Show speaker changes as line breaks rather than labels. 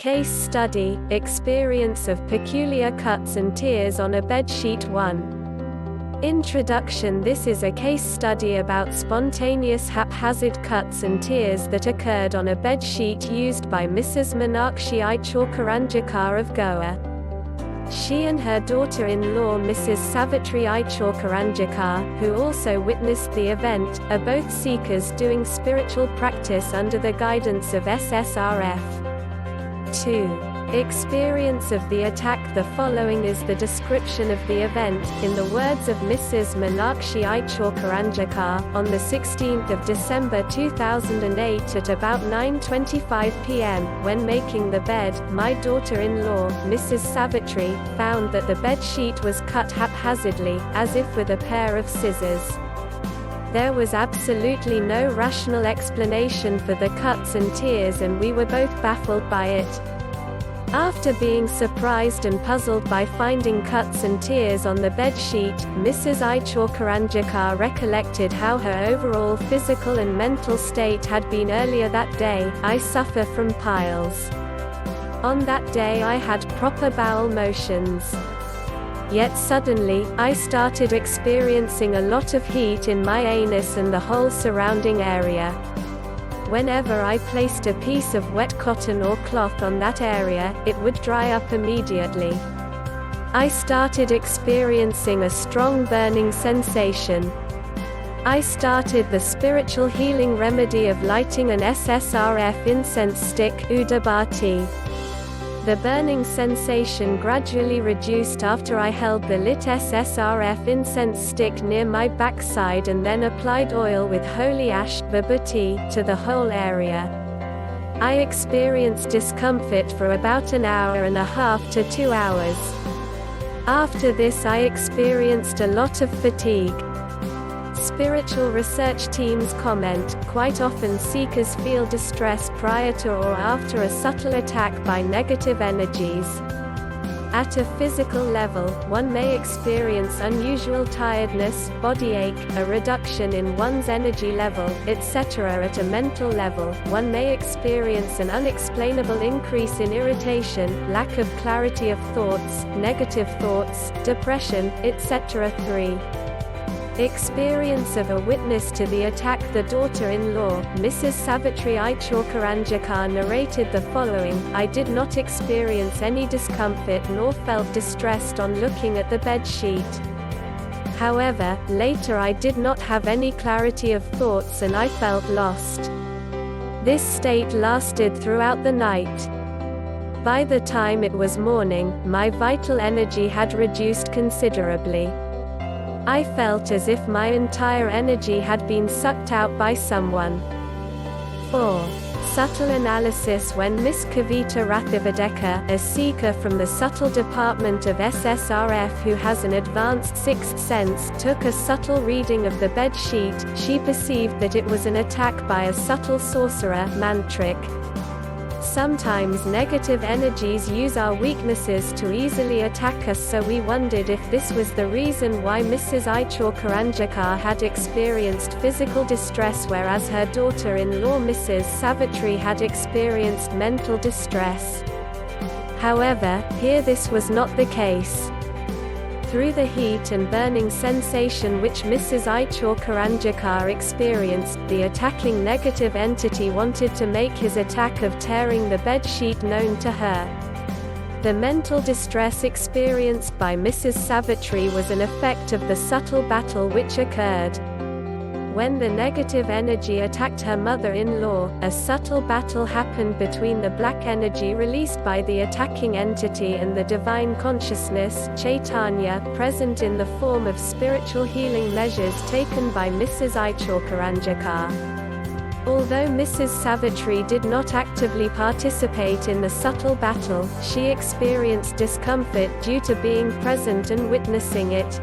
Case Study, Experience of Peculiar Cuts and Tears on a Bedsheet 1. Introduction. This is a case study about spontaneous haphazard cuts and tears that occurred on a bedsheet used by Mrs. Meenakshi Ichorkaranjikar of Goa. She and her daughter-in-law Mrs. Savitri Ichorkaranjikar, who also witnessed the event, are both seekers doing spiritual practice under the guidance of SSRF. 2. Experience of the attack. The following is the description of the event, in the words of Mrs. Meenakshi Ichorkaranjikar. On the 16th of December 2008 at about 9:25 p.m., when making the bed, my daughter-in-law, Mrs. Savitri, found that the bed sheet was cut haphazardly, as if with a pair of scissors. There was absolutely no rational explanation for the cuts and tears, and we were both baffled by it. After being surprised and puzzled by finding cuts and tears on the bedsheet, Mrs. Ichorkaranjikar recollected how her overall physical and mental state had been earlier that day. I suffer from piles. On that day I had proper bowel motions. Yet suddenly, I started experiencing a lot of heat in my anus and the whole surrounding area. Whenever I placed a piece of wet cotton or cloth on that area, it would dry up immediately. I started experiencing a strong burning sensation. I started the spiritual healing remedy of lighting an SSRF incense stick, Udabati. The burning sensation gradually reduced after I held the lit SSRF incense stick near my backside and then applied oil with holy ash, vibhuti, to the whole area. I experienced discomfort for about an hour and a half to 2 hours. After this I experienced a lot of fatigue. Spiritual research teams comment, quite often seekers feel distress prior to or after a subtle attack by negative energies. At a physical level, one may experience unusual tiredness, body ache, a reduction in one's energy level, etc. At a mental level, one may experience an unexplainable increase in irritation, lack of clarity of thoughts, negative thoughts, depression, etc. 3. Experience of a witness to the attack. The daughter-in-law, Mrs. Savitri Ichorkaranjikar, narrated the following: I did not experience any discomfort nor felt distressed on looking at the bed sheet. However, later I did not have any clarity of thoughts and I felt lost. This state lasted throughout the night. By the time it was morning, my vital energy had reduced considerably. I felt as if my entire energy had been sucked out by someone. 4. Subtle analysis. When Miss Kavita Rathivadekar, a seeker from the subtle department of SSRF who has an advanced sixth sense, took a subtle reading of the bed sheet, she perceived that it was an attack by a subtle sorcerer, mantric. Sometimes negative energies use our weaknesses to easily attack us, so we wondered if this was the reason why Mrs. Ichorkaranjikar had experienced physical distress whereas her daughter-in-law Mrs. Savitri had experienced mental distress. However, here this was not the case. Through the heat and burning sensation which Mrs. Ichorkaranjikar experienced, the attacking negative entity wanted to make his attack of tearing the bed sheet known to her. The mental distress experienced by Mrs. Savitri was an effect of the subtle battle which occurred. When the negative energy attacked her mother-in-law, a subtle battle happened between the black energy released by the attacking entity and the divine consciousness, Chaitanya, present in the form of spiritual healing measures taken by Mrs. Ichorkaranjikar. Although Mrs. Savitri did not actively participate in the subtle battle, she experienced discomfort due to being present and witnessing it.